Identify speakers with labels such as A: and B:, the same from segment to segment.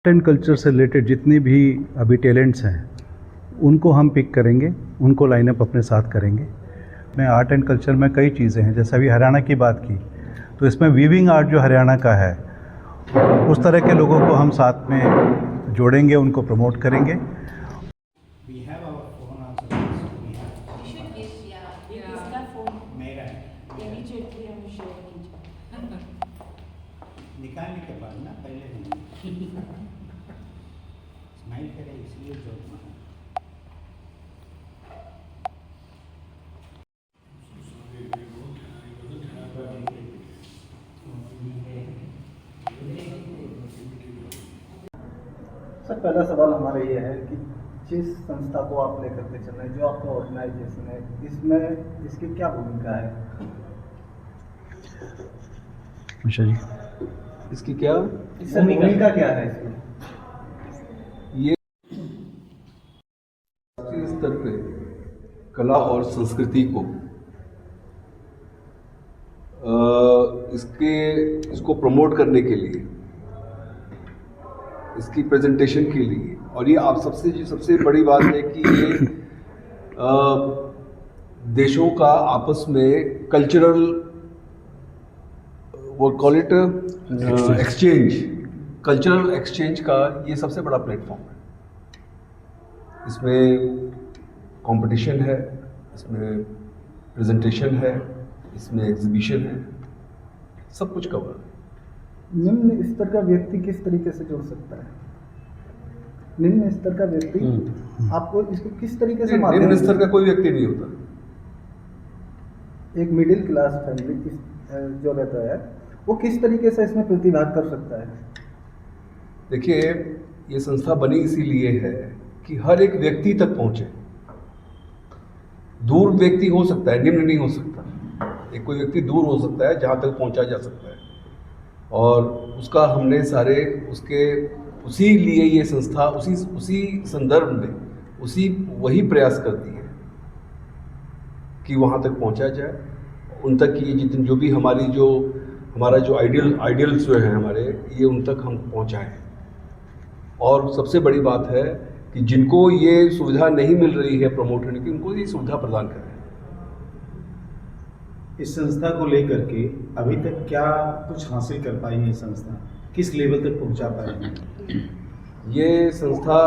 A: Art and culture से related जितनी भी अभी टैलेंट्स हैं उनको हम पिक करेंगे, उनको लाइनअप अपने साथ करेंगे। मैं आर्ट एंड कल्चर में कई चीज़ें हैं, जैसे अभी हरियाणा की बात की तो इसमें वीविंग आर्ट जो हरियाणा का है उस तरह के लोगों को हम साथ में जोड़ेंगे, उनको प्रमोट करेंगे।
B: निकालने के बाद ना पहले स्माइल करें इसलिए जो
C: सर, पहला सवाल हमारा ये है कि जिस संस्था को आप लेकर के चल रहे हैं, जो आपका ऑर्गेनाइजेशन है, इसमें इसकी क्या भूमिका है?
A: मिश्रा जी,
D: इसकी क्या
C: भूमिका क्या है इसमें?
D: ये राष्ट्रीय स्तर पे कला और संस्कृति को इसको प्रमोट करने के लिए, इसकी प्रेजेंटेशन के लिए, और ये आप सबसे बड़ी बात है कि ये देशों का आपस में कल्चरल वो call it exchange, cultural exchange का ये सबसे बड़ा प्लेटफॉर्म है। इसमें कंपटीशन है, इसमें प्रेजेंटेशन है, इसमें एग्जीबिशन है, सब कुछ कवर है।
C: निम्न स्तर का व्यक्ति किस तरीके से जुड़ सकता है? निम्न स्तर का व्यक्ति आपको इसको किस तरीके से माध्यम?
D: निम्न स्तर का कोई व्यक्ति नहीं होता।
C: एक मिडिल क्लास फैमिली जो रहता है वो किस तरीके से इसमें प्रतिभाग कर सकता है?
D: देखिए, ये संस्था बनी इसीलिए है कि हर एक व्यक्ति तक पहुंचे। दूर व्यक्ति हो सकता है, निम्न नहीं हो सकता। एक कोई व्यक्ति दूर हो सकता है जहां तक पहुंचा जा सकता है, और उसका हमने सारे उसी लिए ये संस्था उसी संदर्भ में वही प्रयास करती है कि वहां तक पहुंचा जाए, उन तक की जितनी जो भी हमारा जो आइडियल्स जो हैं हमारे, ये उन तक हम पहुंचाएं। और सबसे बड़ी बात है कि जिनको ये सुविधा नहीं मिल रही है प्रमोट करने की, उनको ये सुविधा प्रदान करें।
E: इस संस्था को लेकर के अभी तक क्या कुछ हासिल कर पाई है संस्था? किस लेवल तक पहुंचा पाई है?
D: ये संस्था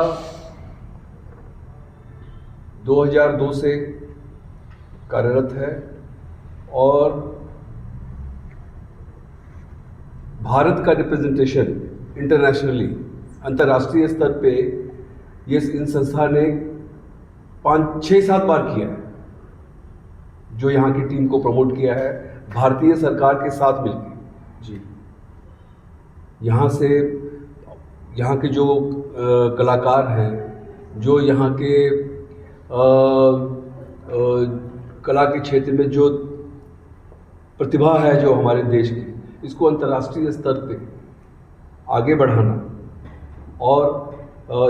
D: 2002 से कार्यरत है और भारत का रिप्रेजेंटेशन इंटरनेशनली, अंतर्राष्ट्रीय स्तर पे ये इन संस्था ने 5-6-7 बार किया है, जो यहाँ की टीम को प्रमोट किया है भारतीय सरकार के साथ मिलकर।
E: जी,
D: यहाँ के जो कलाकार हैं, जो यहाँ के कला के क्षेत्र में जो प्रतिभा है जो हमारे देश की, इसको अंतर्राष्ट्रीय स्तर पे आगे बढ़ाना। और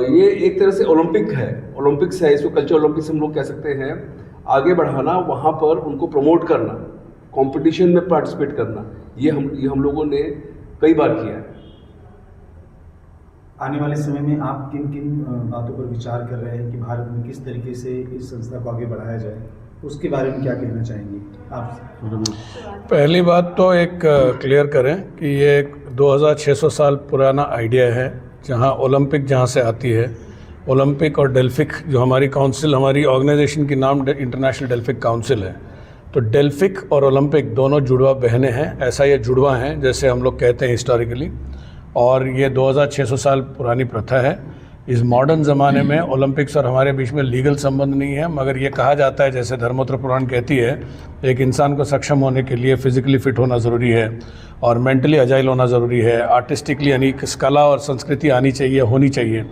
D: ये एक तरह से ओलंपिक्स है, इसको कल्चर ओलंपिक्स हम लोग कह सकते हैं। आगे बढ़ाना, वहाँ पर उनको प्रमोट करना, कंपटीशन में पार्टिसिपेट करना, ये हम लोगों ने कई बार किया है।
E: आने वाले समय में आप किन किन बातों पर विचार कर रहे हैं कि भारत में किस तरीके से इस संस्था को आगे बढ़ाया जाए, उसके बारे में क्या कहना चाहेंगे आप?
F: पहली बात तो एक क्लियर करें कि ये एक 2600 साल पुराना आइडिया है, जहाँ ओलंपिक जहाँ से आती है। ओलंपिक और डेल्फिक जो हमारी काउंसिल, हमारी ऑर्गेनाइजेशन की नाम इंटरनेशनल डेल्फिक काउंसिल है। तो डेल्फिक और ओलंपिक दोनों जुड़वा बहनें हैं, ऐसा ये जुड़वा हैं जैसे हम लोग कहते हैं हिस्टोरिकली। और ये 2600 साल पुरानी प्रथा है। इस मॉडर्न ज़माने में ओलंपिक्स और हमारे बीच में लीगल संबंध नहीं है, मगर ये कहा जाता है, जैसे धर्मोत्तर पुराण कहती है, एक इंसान को सक्षम होने के लिए फिजिकली फिट होना ज़रूरी है और मेंटली अजाइल होना ज़रूरी है, आर्टिस्टिकली यानी कला और संस्कृति आनी चाहिए, होनी चाहिए।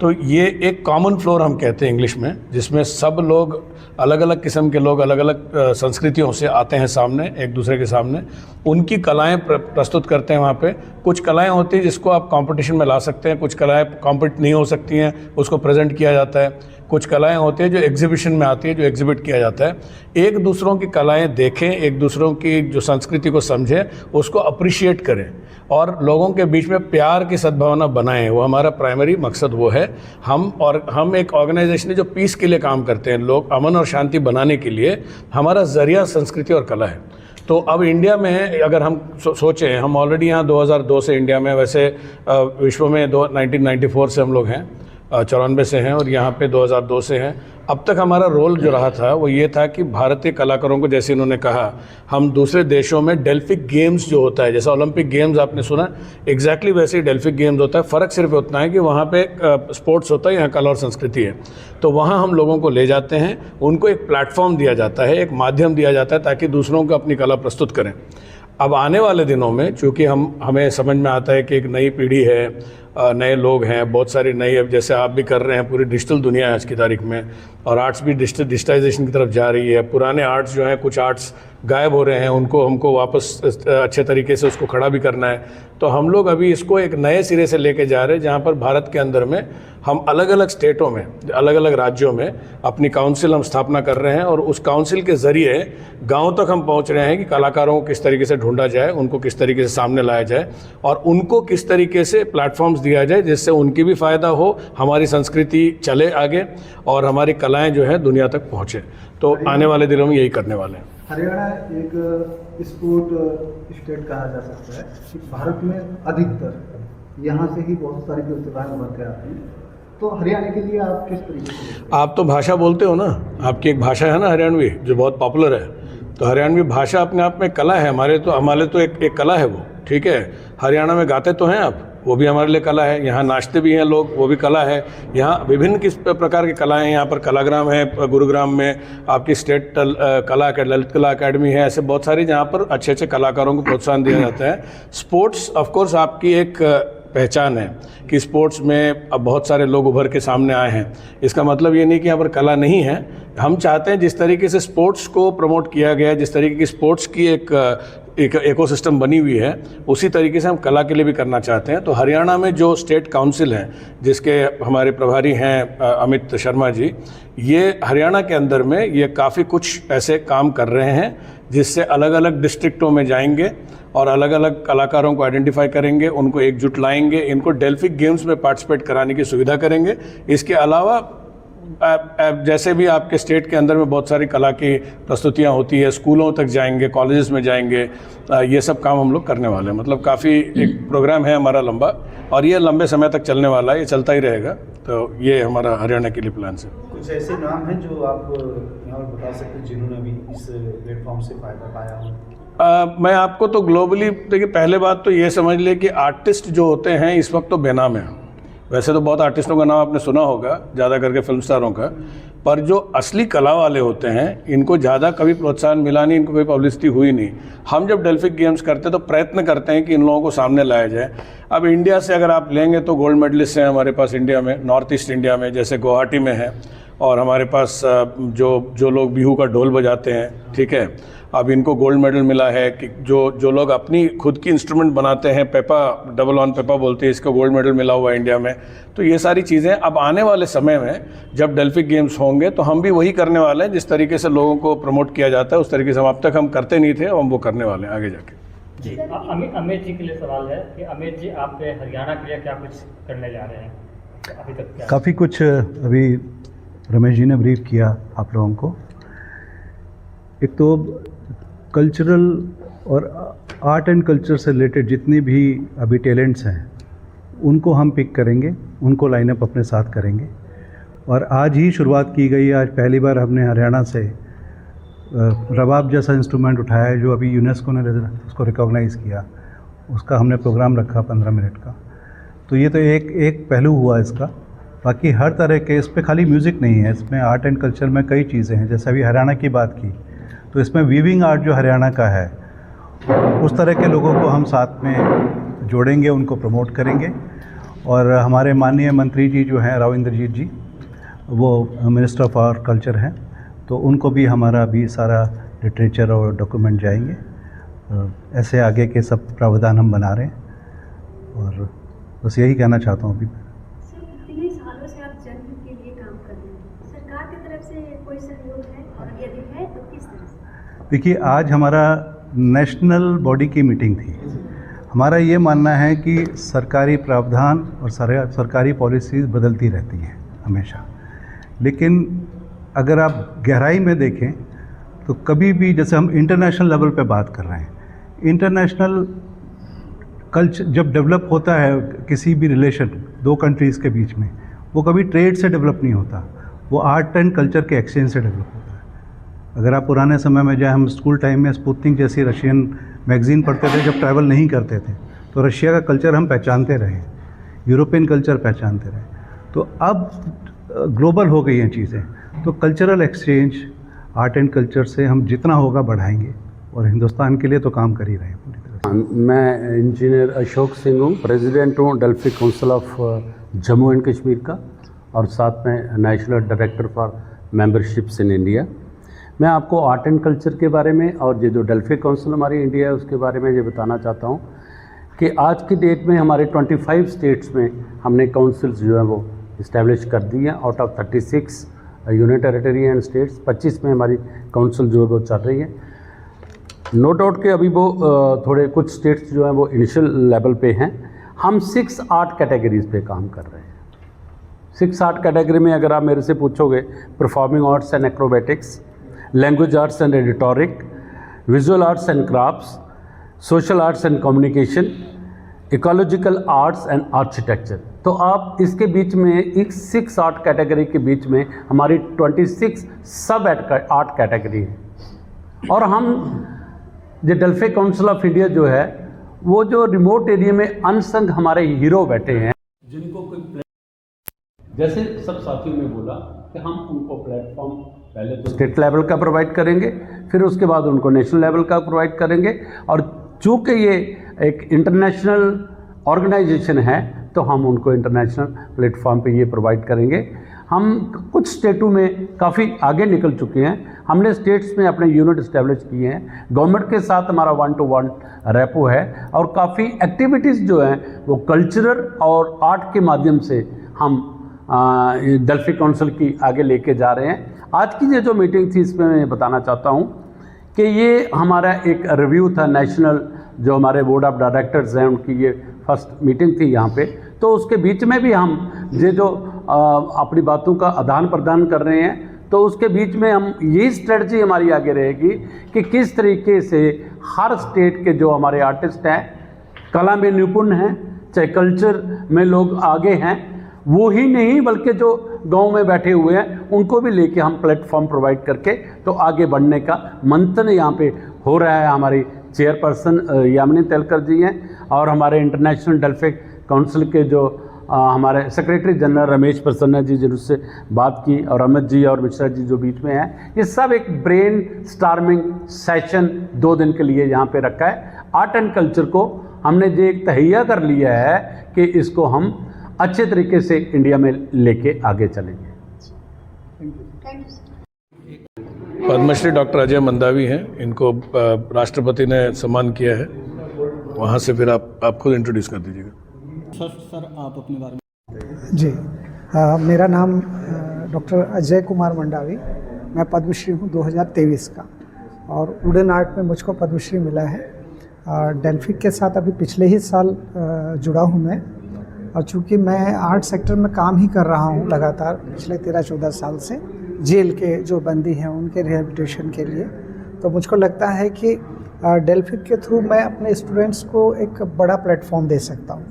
F: तो ये एक कॉमन फ्लोर हम कहते हैं इंग्लिश में, जिसमें सब लोग, अलग अलग किस्म के लोग अलग अलग संस्कृतियों से आते हैं सामने, एक दूसरे के सामने, उनकी कलाएं प्रस्तुत करते हैं। वहाँ पे कुछ कलाएं होती हैं जिसको आप कंपटीशन में ला सकते हैं, कुछ कलाएं कॉम्पिट नहीं हो सकती हैं, उसको प्रेजेंट किया जाता है। कुछ कलाएं होती हैं जो एग्जीबिशन में आती है, जो एग्जिबिट किया जाता है। एक दूसरों की कलाएं देखें, एक दूसरों की जो संस्कृति को समझें, उसको अप्रिशिएट करें। और लोगों के बीच में प्यार की सद्भावना बनाएं, वो हमारा प्राइमरी मकसद वो है। हम एक ऑर्गेनाइजेशन है जो पीस के लिए काम करते हैं, लोग अमन और शांति बनाने के लिए। हमारा जरिया संस्कृति और कला है। तो अब इंडिया में अगर हम सोचें, हम ऑलरेडी यहाँ 2002 से इंडिया में, वैसे विश्व में 1994 से हम लोग हैं, 94 से हैं, और यहाँ पे 2002 से हैं। अब तक हमारा रोल जो रहा था वो ये था कि भारतीय कलाकारों को, जैसे इन्होंने कहा, हम दूसरे देशों में डेल्फिक गेम्स जो होता है, जैसा ओलंपिक गेम्स आपने सुना, एग्जैक्टली वैसे ही डेल्फिक गेम्स होता है। फ़र्क सिर्फ उतना है कि वहाँ पे स्पोर्ट्स होता है, यहाँ कला और संस्कृति है। तो वहाँ हम लोगों को ले जाते हैं, उनको एक प्लेटफॉर्म दिया जाता है, एक माध्यम दिया जाता है ताकि दूसरों को अपनी कला प्रस्तुत करें। अब आने वाले दिनों में चूँकि हमें समझ में आता है कि एक नई पीढ़ी है, नए लोग हैं, बहुत सारी नई, अब जैसे आप भी कर रहे हैं, पूरी डिजिटल दुनिया है आज की तारीख में, और आर्ट्स भी डिजिटाइजेशन की तरफ जा रही है। पुराने आर्ट्स जो हैं, कुछ आर्ट्स गायब हो रहे हैं, उनको हमको वापस अच्छे तरीके से उसको खड़ा भी करना है। तो हम लोग अभी इसको एक नए सिरे से लेके जा रहे हैं, जहाँ पर भारत के अंदर में हम अलग अलग स्टेटों में, अलग अलग राज्यों में अपनी काउंसिल हम स्थापना कर रहे हैं, और उस काउंसिल के ज़रिए गाँव तक हम पहुँच रहे हैं कि कलाकारों को किस तरीके से ढूंढा जाए, उनको किस तरीके से सामने लाया जाए, और उनको किस तरीके से प्लेटफॉर्म्स दिया जाए जिससे उनकी भी फ़ायदा हो, हमारी संस्कृति चले आगे, और हमारी कलाएँ जो है दुनिया तक पहुँचे। तो आने वाले दिनों में यही करने वाले हैं।
C: हरियाणा एक स्पोर्ट स्टेट कहा जा सकता है कि भारत में अधिकतर यहाँ से ही बहुत सारी प्रतिभाएं उभर के आती हैं। तो हरियाणा के लिए आप किस तरीके से,
F: आप तो भाषा बोलते हो ना, आपकी एक भाषा है ना हरियाणवी, जो बहुत पॉपुलर है। तो हरियाणवी भाषा अपने आप में कला है, हमारे तो एक कला है वो, ठीक है। हरियाणा में गाते तो हैं आप, वो भी हमारे लिए कला है। यहाँ नाचते भी हैं लोग, वो भी कला है। यहाँ विभिन्न किस प्रकार की कलाएं हैं। यहाँ पर कलाग्राम है, गुरुग्राम में आपकी स्टेट ललित कला अकेडमी है। ऐसे बहुत सारी जहाँ पर अच्छे अच्छे कलाकारों को प्रोत्साहन दिया जाता है। स्पोर्ट्स ऑफ कोर्स आपकी एक पहचान है कि स्पोर्ट्स में अब बहुत सारे लोग उभर के सामने आए हैं। इसका मतलब ये नहीं कि यहाँ पर कला नहीं है। हम चाहते हैं जिस तरीके से स्पोर्ट्स को प्रमोट किया गया है, जिस तरीके की स्पोर्ट्स की एक इकोसिस्टम बनी हुई है, उसी तरीके से हम कला के लिए भी करना चाहते हैं। तो हरियाणा में जो स्टेट काउंसिल है, जिसके हमारे प्रभारी हैं अमित शर्मा जी, ये हरियाणा के अंदर में ये काफ़ी कुछ ऐसे काम कर रहे हैं जिससे अलग अलग डिस्ट्रिक्टों में जाएंगे और अलग अलग कलाकारों को आइडेंटिफाई करेंगे, उनको एकजुट लाएंगे, इनको डेल्फिक गेम्स में पार्टिसिपेट कराने की सुविधा करेंगे। इसके अलावा जैसे भी आपके स्टेट के अंदर में बहुत सारी कला की प्रस्तुतियाँ होती है, स्कूलों तक जाएंगे, कॉलेजेस में जाएंगे, ये सब काम हम लोग करने वाले हैं। मतलब काफ़ी एक प्रोग्राम है हमारा लंबा, और ये लंबे समय तक चलने वाला है, ये चलता ही रहेगा। तो ये हमारा हरियाणा के लिए प्लान है।
E: कुछ ऐसे नाम हैं जो आप यहाँ पर बता सकते हैं जिन्होंने भी इस प्लेटफॉर्म से फ़ायदा पाया हो?
F: मैं आपको तो ग्लोबली, देखिए पहले बात तो ये समझ ले कि आर्टिस्ट जो होते हैं इस वक्त तो बेनाम है। वैसे तो बहुत आर्टिस्टों का नाम आपने सुना होगा, ज़्यादा करके फिल्म स्टारों का, पर जो असली कला वाले होते हैं इनको ज़्यादा कभी प्रोत्साहन मिला नहीं, इनको कोई पब्लिसिटी हुई नहीं। हम जब डेल्फिक गेम्स करते तो प्रयत्न करते हैं कि इन लोगों को सामने लाया जाए। अब इंडिया से अगर आप लेंगे तो गोल्ड मेडलिस्ट हैं हमारे पास इंडिया में, नॉर्थ ईस्ट इंडिया में, जैसे गुवाहाटी में है, और हमारे पास जो लोग बिहू का ढोल बजाते हैं, ठीक है, अब इनको गोल्ड मेडल मिला है। कि जो लोग अपनी खुद की इंस्ट्रूमेंट बनाते हैं, पेपा, डबल ऑन पेपा बोलते हैं, इसको गोल्ड मेडल मिला हुआ है इंडिया में। तो ये सारी चीज़ें अब आने वाले समय में जब डेल्फिक गेम्स होंगे तो हम भी वही करने वाले हैं। जिस तरीके से लोगों को प्रमोट किया जाता है उस तरीके से अब तक हम करते नहीं थे, अब हम वो करने वाले हैं आगे जाके।
G: जी, अमित जी के लिए सवाल है कि अमित जी, आप हरियाणा के लिए क्या कुछ करने जा रहे हैं अभी तक?
A: काफ़ी कुछ अभी रमेश जी ने ब्रीफ किया आप लोगों को। एक तो कल्चरल और आर्ट एंड कल्चर से रिलेटेड जितनी भी अभी टैलेंट्स हैं उनको हम पिक करेंगे, उनको लाइनअप अपने साथ करेंगे। और आज ही शुरुआत की गई है, आज पहली बार हमने हरियाणा से रबाब जैसा इंस्ट्रूमेंट उठाया है जो अभी यूनेस्को ने उसको रिकॉग्नाइज़ किया, उसका हमने प्रोग्राम रखा 15 मिनट का। तो ये तो एक पहलू हुआ इसका। बाकी हर तरह के, इस पर खाली म्यूज़िक नहीं है, इसमें आर्ट एंड कल्चर में कई चीज़ें हैं। जैसे अभी हरियाणा की बात की तो इसमें वीविंग आर्ट जो हरियाणा का है, उस तरह के लोगों को हम साथ में जोड़ेंगे, उनको प्रमोट करेंगे। और हमारे माननीय मंत्री जी जो हैं राव इंद्रजीत जी, वो मिनिस्टर ऑफ आर्ट कल्चर हैं, तो उनको भी हमारा भी सारा लिटरेचर और डॉक्यूमेंट जाएंगे। ऐसे आगे के सब प्रावधान हम बना रहे हैं, और बस यही कहना चाहता हूँ। अभी
H: इतने सालों से आप जनहित के लिए काम कर रहे हैं, सरकार की तरफ से कोई सहयोग है, और यदि है तो किस तरह से?
A: देखिए, आज हमारा नेशनल बॉडी की मीटिंग थी। हमारा ये मानना है कि सरकारी प्रावधान और सरकारी पॉलिसीज़ बदलती रहती हैं हमेशा, लेकिन अगर आप गहराई में देखें तो कभी भी, जैसे हम इंटरनेशनल लेवल पे बात कर रहे हैं, इंटरनेशनल कल्चर जब डेवलप होता है किसी भी रिलेशन दो कंट्रीज़ के बीच में, वो कभी ट्रेड से डेवलप नहीं होता, वो आर्ट एंड कल्चर के एक्सचेंज से डेवलप होता है। अगर आप पुराने समय में जाए, हम स्कूल टाइम में स्पुतनिक जैसी रशियन मैगज़ीन पढ़ते थे जब ट्रैवल नहीं करते थे, तो रशिया का कल्चर हम पहचानते रहे, यूरोपियन कल्चर पहचानते रहे। तो अब ग्लोबल हो गई हैं चीज़ें, तो cultural exchange art and culture से हम जितना होगा बढ़ाएंगे, और हिंदुस्तान के लिए तो काम कर ही रहे हैं पूरी तरह से।
I: मैं इंजीनियर अशोक सिंह हूँ, प्रेसिडेंट हूँ Delphi council of Jammu and Kashmir का, और साथ में national director for memberships in India. मैं आपको आर्ट एंड कल्चर के बारे में और ये जो डेल्फी काउंसिल हमारी इंडिया है उसके बारे में ये बताना चाहता हूँ कि आज की डेट में हमारे 25 स्टेट्स में हमने काउंसिल्स जो है वो इस्टेब्लिश कर दी हैं। Out of 36 union territory and states, 25 में हमारी काउंसिल जो है वो चल रही है। नो डाउट कि अभी वो थोड़े कुछ स्टेट्स जो हैं वो इनिशियल लेवल पे हैं। हम 6 आर्ट कैटेगरीज़ पे काम कर रहे हैं। 6 आर्ट कैटेगरी में अगर आप मेरे से पूछोगे, performing arts and acrobatics, language arts and editoric, visual arts and crafts, social arts and communication, ecological arts and architecture. तो आप इसके बीच में एक 6 आर्ट कैटेगरी के बीच में हमारी 26 सब आर्ट कैटेगरी है। और हम जो डेल्फी काउंसिल ऑफ इंडिया जो है वो जो रिमोट एरिया में अनसंग हमारे हीरो बैठे हैं, जिनको कोई जैसे सब साथियों ने बोला कि हम उनको प्लेटफॉर्म पहले तो स्टेट लेवल का प्रोवाइड करेंगे, फिर उसके बाद उनको नेशनल लेवल का प्रोवाइड करेंगे। और चूँकि ये एक इंटरनेशनल ऑर्गेनाइजेशन है तो हम उनको इंटरनेशनल प्लेटफॉर्म पे ये प्रोवाइड करेंगे। हम कुछ स्टेटों में काफ़ी आगे निकल चुके हैं। हमने स्टेट्स में अपने यूनिट इस्टेब्लिश किए हैं, गवर्नमेंट के साथ हमारा 1-to-1 रेपो है, और काफ़ी एक्टिविटीज़ जो हैं वो कल्चरल और आर्ट के माध्यम से हम डेल्फी काउंसिल की आगे लेके जा रहे हैं। आज की ये जो मीटिंग थी इसमें मैं बताना चाहता हूँ कि ये हमारा एक रिव्यू था नेशनल, जो हमारे बोर्ड ऑफ डायरेक्टर्स हैं उनकी ये फर्स्ट मीटिंग थी यहाँ पे। तो उसके बीच में भी हम ये जो अपनी बातों का आदान प्रदान कर रहे हैं, तो उसके बीच में हम यही स्ट्रेटजी हमारी आगे रहेगी कि किस तरीके से हर स्टेट के जो हमारे आर्टिस्ट हैं, कला में निपुण हैं, चाहे कल्चर में लोग आगे हैं, वो ही नहीं बल्कि जो गांव में बैठे हुए हैं उनको भी लेके हम प्लेटफॉर्म प्रोवाइड करके तो आगे बढ़ने का मंथन यहाँ पे हो रहा है। हमारी चेयरपर्सन यामिनी तेलकर जी हैं, और हमारे इंटरनेशनल डेल्फी काउंसिल के जो हमारे सेक्रेटरी जनरल रमेश प्रसन्ना जी जिनसे बात की, और अमित जी और मिश्रा जी जो बीच में हैं, ये सब एक ब्रेन स्टार्मिंग सेशन 2 दिन के लिए यहाँ पे रखा है। आर्ट एंड कल्चर को हमने ये एक तहैया कर लिया है कि इसको हम अच्छे तरीके से इंडिया में लेके आगे चलेंगे।
F: पद्मश्री डॉक्टर अजय मंदावी हैं, इनको राष्ट्रपति ने सम्मान किया है। वहाँ से फिर आप खुद इंट्रोड्यूस कर दीजिएगा।
C: सर आप अपने बारे में।
J: जी, मेरा नाम डॉक्टर अजय कुमार मंडावी, मैं पद्मश्री हूँ 2023 का, और वुडन आर्ट में मुझको पद्मश्री मिला है। डेल्फी के साथ अभी पिछले ही साल जुड़ा हूँ मैं, और चूँकि मैं आर्ट सेक्टर में काम ही कर रहा हूँ लगातार पिछले 13-14 साल से, जेल के जो बंदी हैं उनके रिहेबिलिटेशन के लिए, तो मुझको लगता है कि डेल्फी के थ्रू मैं अपने स्टूडेंट्स को एक बड़ा प्लेटफॉर्म दे सकता हूँ।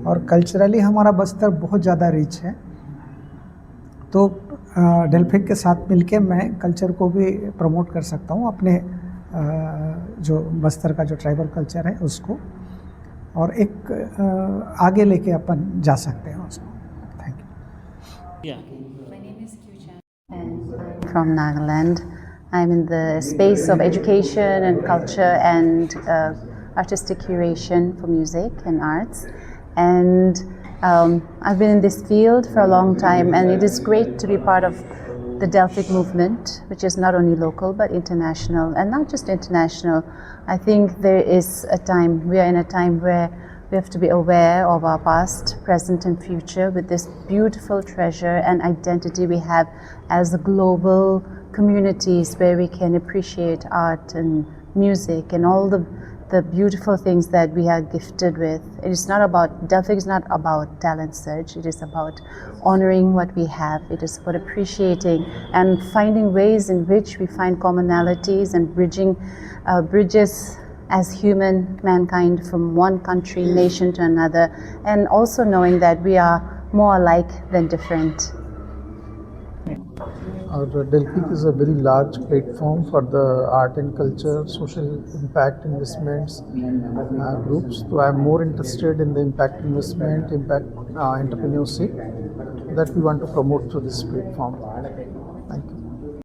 J: और कल्चरली हमारा बस्तर बहुत ज़्यादा रिच है, तो डेल्फी के साथ मिलके मैं कल्चर को भी प्रमोट कर सकता हूँ, अपने जो बस्तर का जो ट्राइबल कल्चर है उसको, और एक आगे लेके अपन जा सकते हैं उसको। Thank you.
K: My name is Kyuchan and I'm from Nagaland. I'm in the space of education and culture and artistic curation for music and arts. And I've been in this field for a long time, and it is great to be part of the Delphic movement, which is not only local but international, and not just international. I think there is a time, we are in a time where we have to be aware of our past, present and future with this beautiful treasure and identity we have as global communities where we can appreciate art and music and all the the beautiful things that we are gifted with. It is not about, Delphic is not about talent search, it is about honoring what we have, it is about appreciating and finding ways in which we find commonalities and bridging bridges as human mankind from one country, nation to another, and also knowing that we are more alike than different.
J: Delphic is a very large platform for the art and culture, social impact investments groups. So I'm more interested in the impact investment, impact entrepreneurship that we want to promote through this platform.